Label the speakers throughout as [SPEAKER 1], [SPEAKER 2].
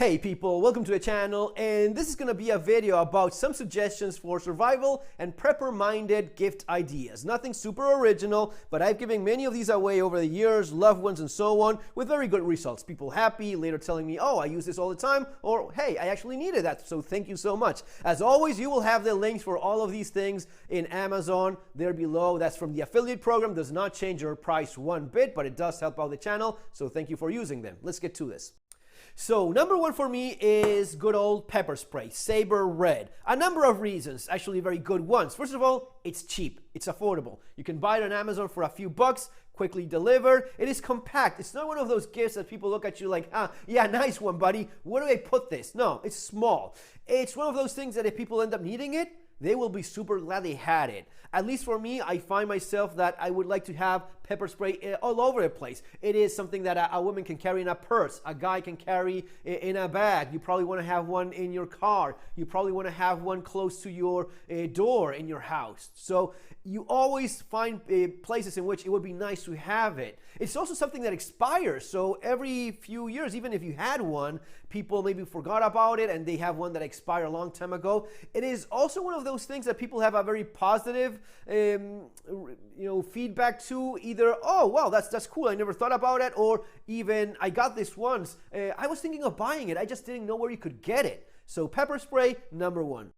[SPEAKER 1] Hey people, welcome to the channel, and this is going to be a video about some suggestions for survival and prepper-minded gift ideas. Nothing super original, but I've given many of these away over the years, loved ones and so on, with very good results. People happy, later telling me, oh, I use this all the time, or hey, I actually needed that, so thank you so much. As always, you will have the links for all of these things in Amazon there below. That's from the affiliate program. Does not change your price one bit, but it does help out the channel, so thank you for using them. Let's get to this. So number one for me is good old pepper spray, Saber Red. A number of reasons, actually very good ones. First of all, it's cheap, it's affordable. You can buy it on Amazon for a few bucks, quickly delivered. It is compact. It's not one of those gifts that people look at you like, yeah, nice one, buddy. Where do I put this? No, it's small. It's one of those things that if people end up needing it, they will be super glad they had it. At least for me, I find myself that I would like to have pepper spray all over the place. It is something that a woman can carry in a purse, a guy can carry in a bag. You probably want to have one in your car. You probably want to have one close to your door in your house. So you always find places in which it would be nice to have it. It's also something that expires. So every few years, even if you had one, people maybe forgot about it and they have one that expired a long time ago. It is also one of those things that people have a very positive feedback to. Either, oh, wow, that's cool, I never thought about it, or even, I got this once. I was thinking of buying it, I just didn't know where you could get it. So pepper spray, number one.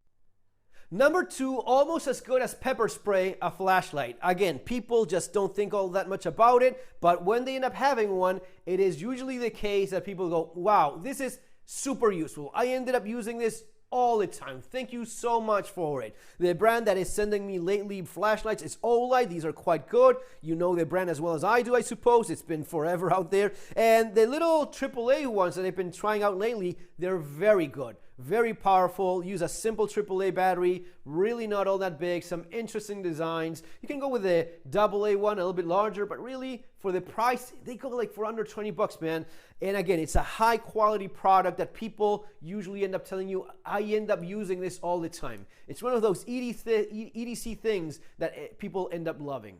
[SPEAKER 1] Number two, almost as good as pepper spray, a flashlight. Again, people just don't think all that much about it, but when they end up having one, it is usually the case that people go, wow, this is super useful. I ended up using this all the time. Thank you so much for it. The brand that is sending me lately flashlights is Olight. These are quite good. You know the brand as well as I do, I suppose. It's been forever out there. And the little AAA ones that I've been trying out lately, they're very good. Very powerful, use a simple AAA battery, really not all that big, some interesting designs. You can go with the AA one, a little bit larger, but really for the price, they go like for under 20 bucks, man. And again, it's a high quality product that people usually end up telling you, I end up using this all the time. It's one of those EDC things that people end up loving.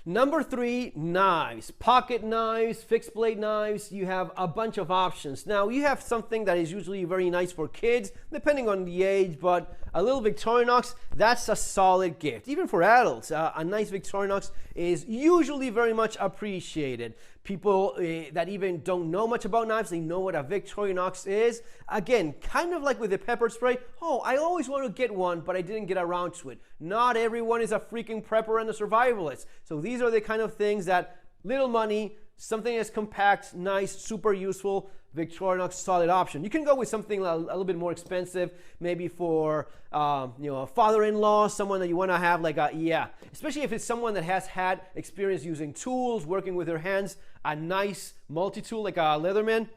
[SPEAKER 1] Number three, knives, pocket knives, fixed blade knives. You have a bunch of options. Now you have something that is usually very nice for kids, depending on the age, but a little Victorinox, that's a solid gift. Even for adults, a nice Victorinox is usually very much appreciated. People that even don't know much about knives, they know what a Victorinox is. Again, kind of like with the pepper spray, oh, I always want to get one, but I didn't get around to it. Not everyone is a freaking prepper and a survivalist. So these are the kind of ththings that little money, something that's compact, nice, super useful, Victorinox, solid option. You can go with something a little bit more expensive, maybe for a father-in-law, someone that you want to have like especially if it's someone that has had experience using tools, working with their hands, a nice multi-tool like a Leatherman,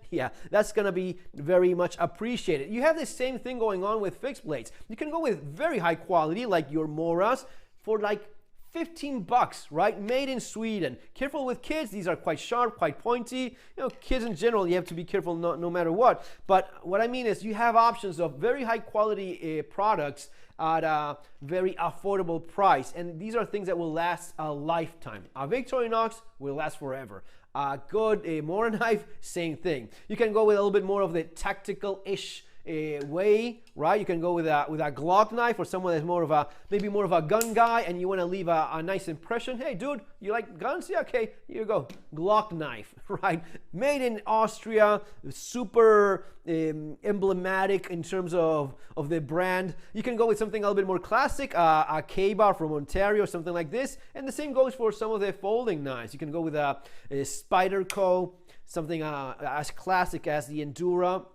[SPEAKER 1] that's gonna be very much appreciated. You have the same thing going on with fixed blades. You can go with very high quality like your Moras for like 15 bucks, right? Made in Sweden. Careful with kids. These are quite sharp, quite pointy. Kids in general, you have to be careful no matter what. But what I mean is you have options of very high quality products at a very affordable price. And these are things that will last a lifetime. A Victorinox will last forever. A good Mora knife, same thing. You can go with a little bit more of the tactical-ish way, right? You can go with a Glock knife, or someone that's maybe more of a gun guy and you want to leave a nice impression. Hey dude, you like guns? Yeah, okay, here you go. Glock knife, right? Made in Austria, super emblematic in terms of the brand. You can go with something a little bit more classic, a K-bar from Ontario, something like this. And the same goes for some of the folding knives. You can go with a Spyderco, something as classic as the Endura,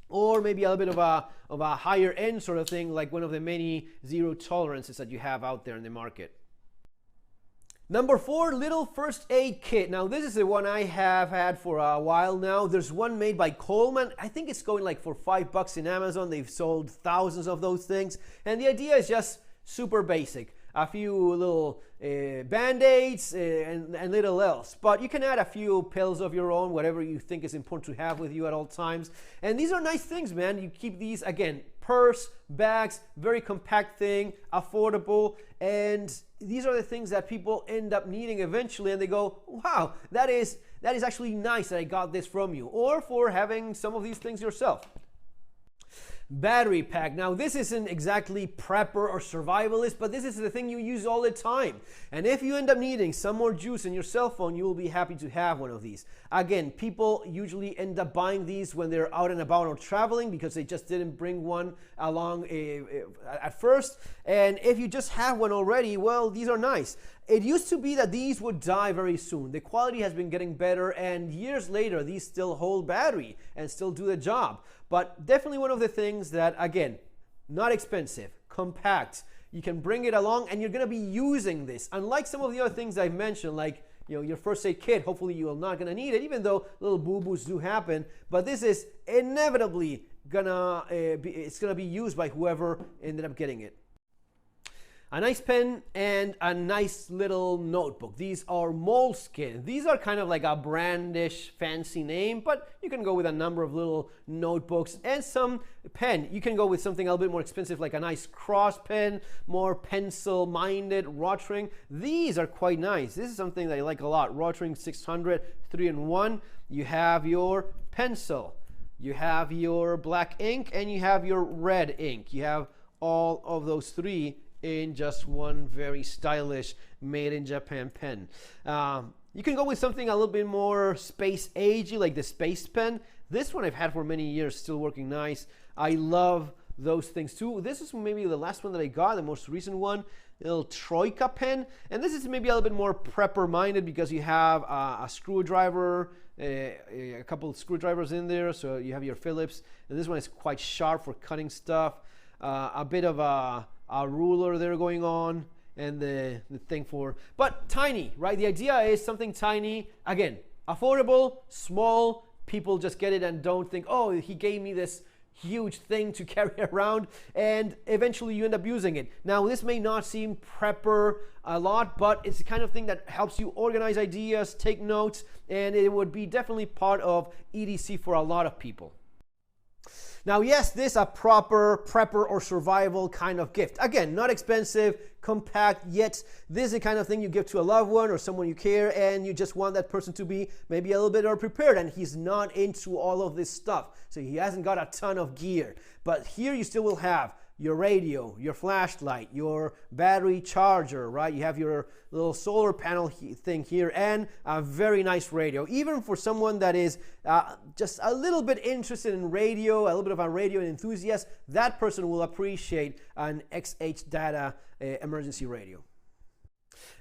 [SPEAKER 1] or maybe a little bit of a higher end sort of thing, like one of the many zero tolerances that you have out there in the market. Number four, little first aid kit. Now this is the one I have had for a while now. There's one made by Coleman. I think it's going like for $5 in Amazon. They've sold thousands of those things. And the idea is just super basic. a few little band-aids and little else. But you can add a few pills of your own, whatever you think is important to have with you at all times. And these are nice things, man. You keep these, again, purse, bags, very compact thing, affordable, and these are the things that people end up needing eventually, and they go, wow, that is actually nice that I got this from you, or for having some of these things yourself. Battery pack. Now, this isn't exactly prepper or survivalist, but this is the thing you use all the time. And if you end up needing some more juice in your cell phone, you will be happy to have one of these. Again, people usually end up buying these when they're out and about or traveling because they just didn't bring one along at first. And if you just have one already, well, these are nice. It used to be that these would die very soon. The quality has been getting better, and years later, these still hold battery and still do the job. But definitely one of the things that, again, not expensive, compact. You can bring it along, and you're going to be using this. Unlike some of the other things I've mentioned, like your first aid kit, hopefully you're not going to need it, even though little boo-boos do happen. But this is inevitably gonna be used by whoever ended up getting it. A nice pen and a nice little notebook. These are Moleskine. These are kind of like a brandish fancy name, but you can go with a number of little notebooks and some pen. You can go with something a little bit more expensive, like a nice cross pen, more pencil-minded Rotring. These are quite nice. This is something that I like a lot. Rotring 600 3-in-1. You have your pencil, you have your black ink, and you have your red ink. You have all of those three in just one very stylish made in Japan pen. You can go with something a little bit more space agey, like the Space Pen. This one I've had for many years, still working nice. I love those things too. This is maybe the last one that I got, the most recent one, a little Troika pen. And this is maybe a little bit more prepper minded because you have a screwdriver, a couple of screwdrivers in there. So you have your Phillips, and this one is quite sharp for cutting stuff. A bit of a ruler there going on, and the thing for, but tiny, right? The idea is something tiny, again, affordable, small. People just get it and don't think, oh, he gave me this huge thing to carry around, and eventually you end up using it. Now, this may not seem prepper a lot, but it's the kind of thing that helps you organize ideas, take notes, and it would be definitely part of EDC for a lot of people. Now, yes, this is a proper prepper or survival kind of gift. Again, not expensive, compact, yet this is the kind of thing you give to a loved one or someone you care, and you just want that person to be maybe a little bit more prepared, and he's not into all of this stuff, so he hasn't got a ton of gear. But here you still will have your radio, your flashlight, your battery charger, right? You have your little solar panel thing here, and a very nice radio. Even for someone that is just a little bit interested in radio, a little bit of a radio enthusiast, that person will appreciate an XH Data emergency radio.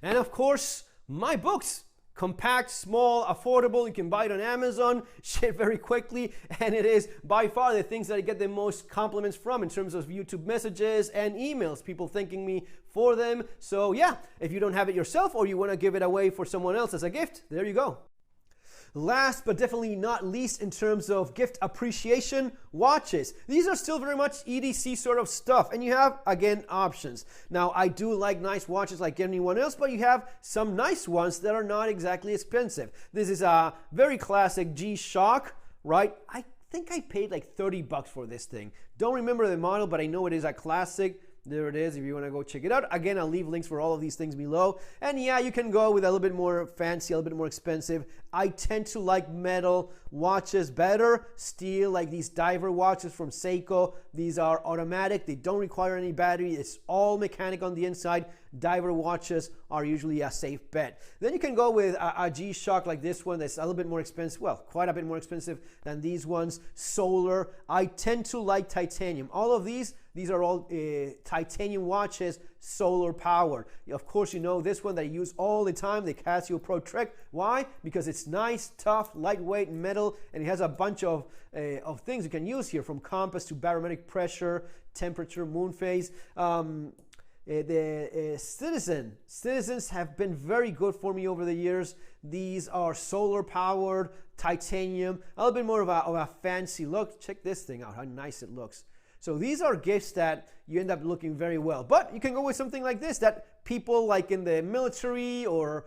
[SPEAKER 1] And of course, my books. Compact, small, affordable. You can buy it on Amazon, ship very quickly, and it is by far the things that I get the most compliments from in terms of YouTube messages and emails, people thanking me for them. So yeah, if you don't have it yourself or you want to give it away for someone else as a gift, there you go. Last but definitely not least in terms of gift appreciation, watches. These are still very much EDC sort of stuff, and you have, again, options. Now, I do like nice watches like anyone else, but you have some nice ones that are not exactly expensive. This is a very classic G-Shock, right? I think I paid like 30 bucks for this thing. Don't remember the model, but I know it is a classic. There it is if you want to go check it out. Again, I'll leave links for all of these things below. And yeah, you can go with a little bit more fancy, a little bit more expensive. I tend to like metal watches better. Steel, like these diver watches from Seiko. These are automatic. They don't require any battery. It's all mechanic on the inside. Diver watches are usually a safe bet. Then you can go with a G-Shock like this one that's a little bit more expensive. Well, quite a bit more expensive than these ones. Solar. I tend to like titanium. All of these are all titanium watches, solar powered. Of course, you know this one that I use all the time, the Casio Pro Trek. Why? Because it's nice, tough, lightweight metal, and it has a bunch of things you can use here, from compass to barometric pressure, temperature, moon phase. Citizens have been very good for me over the years. These are solar powered, titanium, a little bit more of a fancy look. Check this thing out, how nice it looks. So these are gifts that you end up looking very well. But you can go with something like this that people like in the military or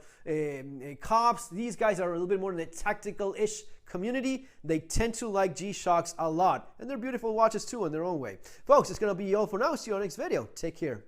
[SPEAKER 1] cops, these guys are a little bit more in the tactical-ish community. They tend to like G-Shocks a lot. And they're beautiful watches too in their own way. Folks, it's going to be all for now. See you on the next video. Take care.